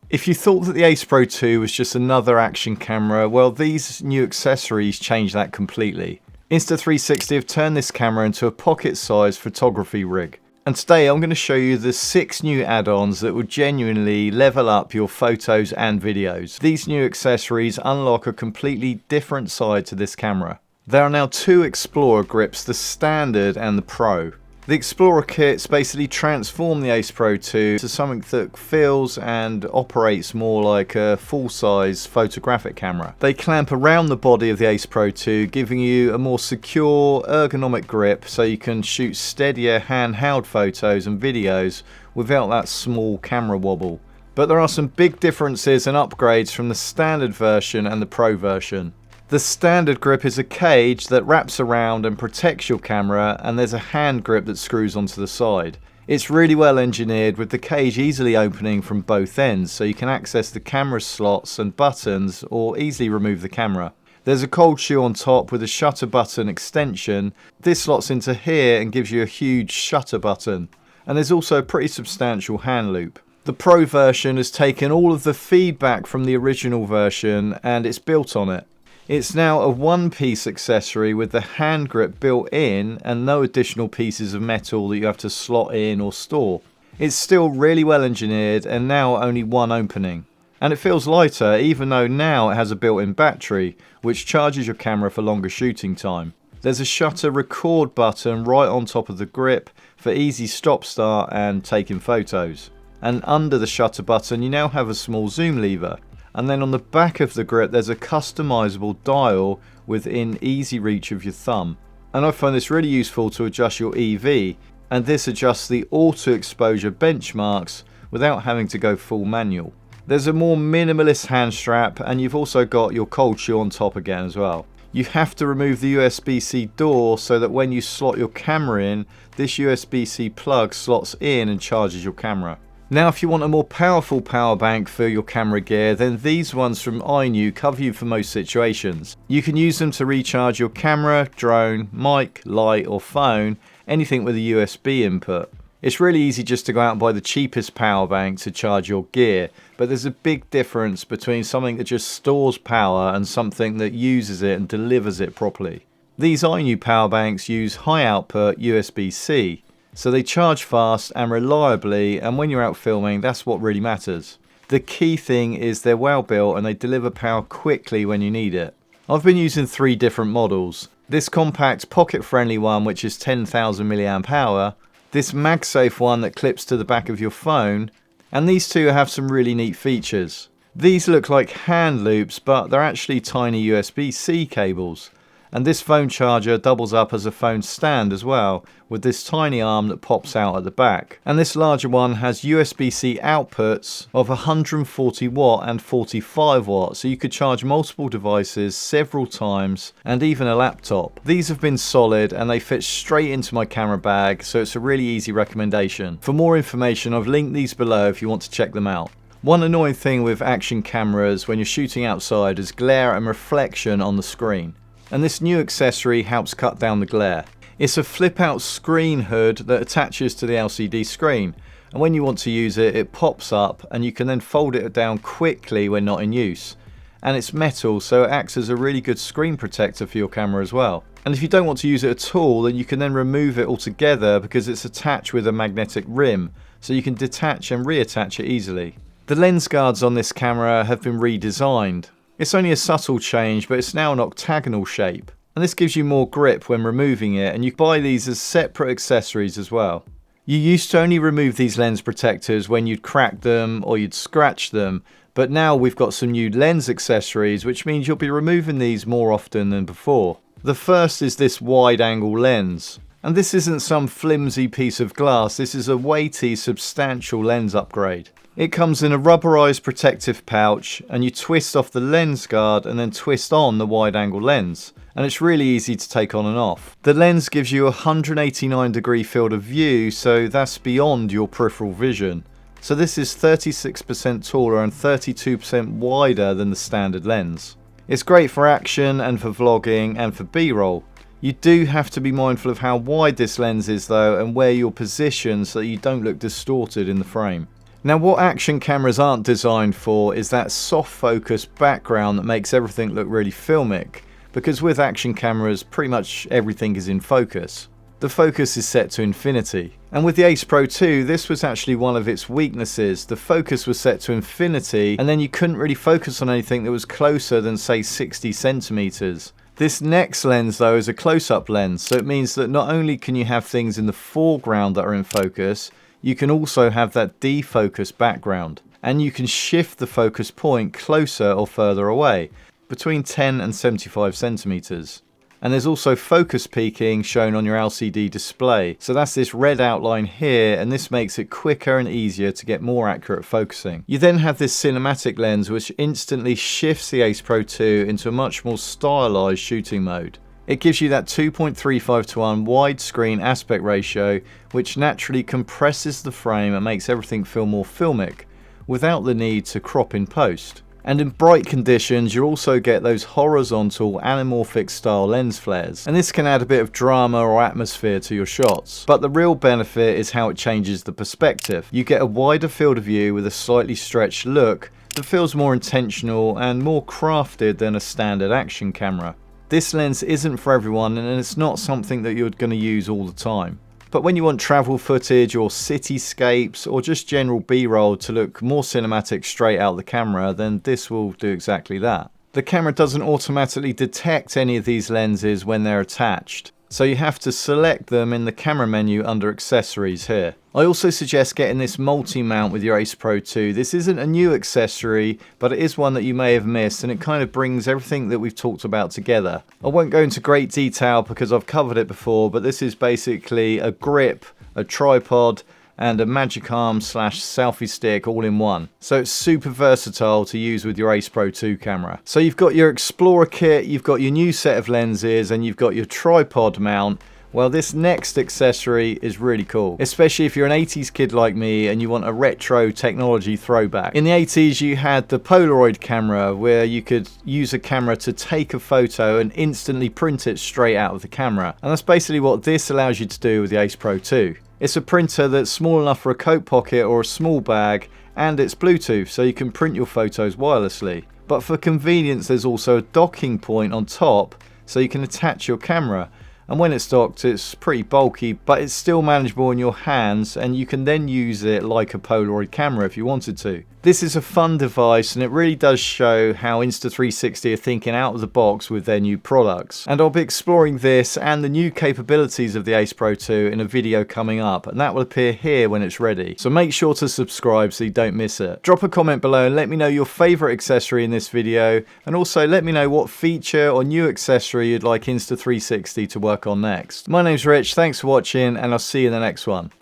If you thought that the Ace Pro 2 was just another action camera, well, these new accessories change that completely. Insta360 have turned this camera into a pocket-sized photography rig. And today I'm going to show you the 6 new add-ons that will genuinely level up your photos and videos. These new accessories unlock a completely different side to this camera. There are now 2 Explorer grips, the Standard and the Pro. The Explorer kits basically transform the Ace Pro 2 to something that feels and operates more like a full-size photographic camera. They clamp around the body of the Ace Pro 2, giving you a more secure, ergonomic grip so you can shoot steadier handheld photos and videos without that small camera wobble. But there are some big differences and upgrades from the Standard version and the Pro version. The Standard grip is a cage that wraps around and protects your camera, and there's a hand grip that screws onto the side. It's really well engineered, with the cage easily opening from both ends so you can access the camera slots and buttons or easily remove the camera. There's a cold shoe on top with a shutter button extension. This slots into here and gives you a huge shutter button. And there's also a pretty substantial hand loop. The Pro version has taken all of the feedback from the original version and it's built on it. It's now a one-piece accessory with the hand grip built in and no additional pieces of metal that you have to slot in or store. It's still really well engineered and now only one opening. And it feels lighter, even though now it has a built-in battery which charges your camera for longer shooting time. There's a shutter record button right on top of the grip for easy stop-start and taking photos. And under the shutter button you now have a small zoom lever. And then on the back of the grip there's a customizable dial within easy reach of your thumb. And I find this really useful to adjust your EV, and this adjusts the auto exposure benchmarks without having to go full manual. There's a more minimalist hand strap, and you've also got your cold shoe on top again as well. You have to remove the USB-C door so that when you slot your camera in, this USB-C plug slots in and charges your camera. Now if you want a more powerful power bank for your camera gear, then these ones from INIU cover you for most situations. You can use them to recharge your camera, drone, mic, light or phone, anything with a USB input. It's really easy just to go out and buy the cheapest power bank to charge your gear, but there's a big difference between something that just stores power and something that uses it and delivers it properly. These INIU power banks use high output USB-C. So they charge fast and reliably, and when you're out filming, that's what really matters. The key thing is they're well built and they deliver power quickly when you need it. I've been using 3 different models. This compact pocket friendly one which is 10,000 mAh, this MagSafe one that clips to the back of your phone, and these two have some really neat features. These look like hand loops, but they're actually tiny USB-C cables. And this phone charger doubles up as a phone stand as well, with this tiny arm that pops out at the back. And this larger one has USB-C outputs of 140 watt and 45 watt, so you could charge multiple devices several times and even a laptop. These have been solid and they fit straight into my camera bag, so it's a really easy recommendation. For more information, I've linked these below if you want to check them out. One annoying thing with action cameras when you're shooting outside is glare and reflection on the screen. And this new accessory helps cut down the glare. It's a flip out screen hood that attaches to the LCD screen, and when you want to use it, it pops up and you can then fold it down quickly when not in use. And it's metal, so it acts as a really good screen protector for your camera as well. And if you don't want to use it at all, then you can then remove it altogether because it's attached with a magnetic rim, so you can detach and reattach it easily. The lens guards on this camera have been redesigned. It's only a subtle change, but it's now an octagonal shape. And this gives you more grip when removing it, and you can buy these as separate accessories as well. You used to only remove these lens protectors when you'd crack them or you'd scratch them, but now we've got some new lens accessories, which means you'll be removing these more often than before. The first is this wide angle lens. And this isn't some flimsy piece of glass, this is a weighty, substantial lens upgrade. It comes in a rubberized protective pouch, and you twist off the lens guard and then twist on the wide angle lens. And it's really easy to take on and off. The lens gives you a 189-degree field of view, so that's beyond your peripheral vision. So this is 36% taller and 32% wider than the standard lens. It's great for action and for vlogging and for B-roll. You do have to be mindful of how wide this lens is though, and where you're positioned so that you don't look distorted in the frame. Now what action cameras aren't designed for is that soft focus background that makes everything look really filmic, because with action cameras pretty much everything is in focus. The focus is set to infinity. And with the Ace Pro 2, this was actually one of its weaknesses. The focus was set to infinity, and then you couldn't really focus on anything that was closer than say 60 centimeters. This next lens though is a close-up lens, so it means that not only can you have things in the foreground that are in focus, you can also have that defocus background. And you can shift the focus point closer or further away, between 10 and 75 centimeters. And there's also focus peaking shown on your LCD display. So that's this red outline here, and this makes it quicker and easier to get more accurate focusing. You then have this cinematic lens which instantly shifts the Ace Pro 2 into a much more stylized shooting mode. It gives you that 2.35:1 widescreen aspect ratio, which naturally compresses the frame and makes everything feel more filmic, without the need to crop in post. And in bright conditions, you also get those horizontal anamorphic style lens flares, and this can add a bit of drama or atmosphere to your shots. But the real benefit is how it changes the perspective. You get a wider field of view with a slightly stretched look that feels more intentional and more crafted than a standard action camera. This lens isn't for everyone, and it's not something that you're going to use all the time. But when you want travel footage or cityscapes or just general B-roll to look more cinematic straight out the camera, then this will do exactly that. The camera doesn't automatically detect any of these lenses when they're attached, so you have to select them in the camera menu under accessories here. I also suggest getting this multi-mount with your Ace Pro 2. This isn't a new accessory, but it is one that you may have missed, and it kind of brings everything that we've talked about together. I won't go into great detail because I've covered it before, but this is basically a grip, a tripod, and a magic arm / selfie stick all in one. So it's super versatile to use with your Ace Pro 2 camera. So you've got your Explorer kit, you've got your new set of lenses, and you've got your tripod mount. Well, this next accessory is really cool, especially if you're an 80s kid like me and you want a retro technology throwback. In the 80s, you had the Polaroid camera where you could use a camera to take a photo and instantly print it straight out of the camera. And that's basically what this allows you to do with the Ace Pro 2. It's a printer that's small enough for a coat pocket or a small bag, and it's Bluetooth, so you can print your photos wirelessly. But for convenience, there's also a docking point on top, so you can attach your camera. And when it's docked, it's pretty bulky, but it's still manageable in your hands, and you can then use it like a Polaroid camera if you wanted to. This is a fun device, and it really does show how Insta360 are thinking out of the box with their new products. And I'll be exploring this and the new capabilities of the Ace Pro 2 in a video coming up, and that will appear here when it's ready. So make sure to subscribe so you don't miss it. Drop a comment below and let me know your favorite accessory in this video, and also let me know what feature or new accessory you'd like Insta360 to work on next. My name's Rich, thanks for watching, and I'll see you in the next one.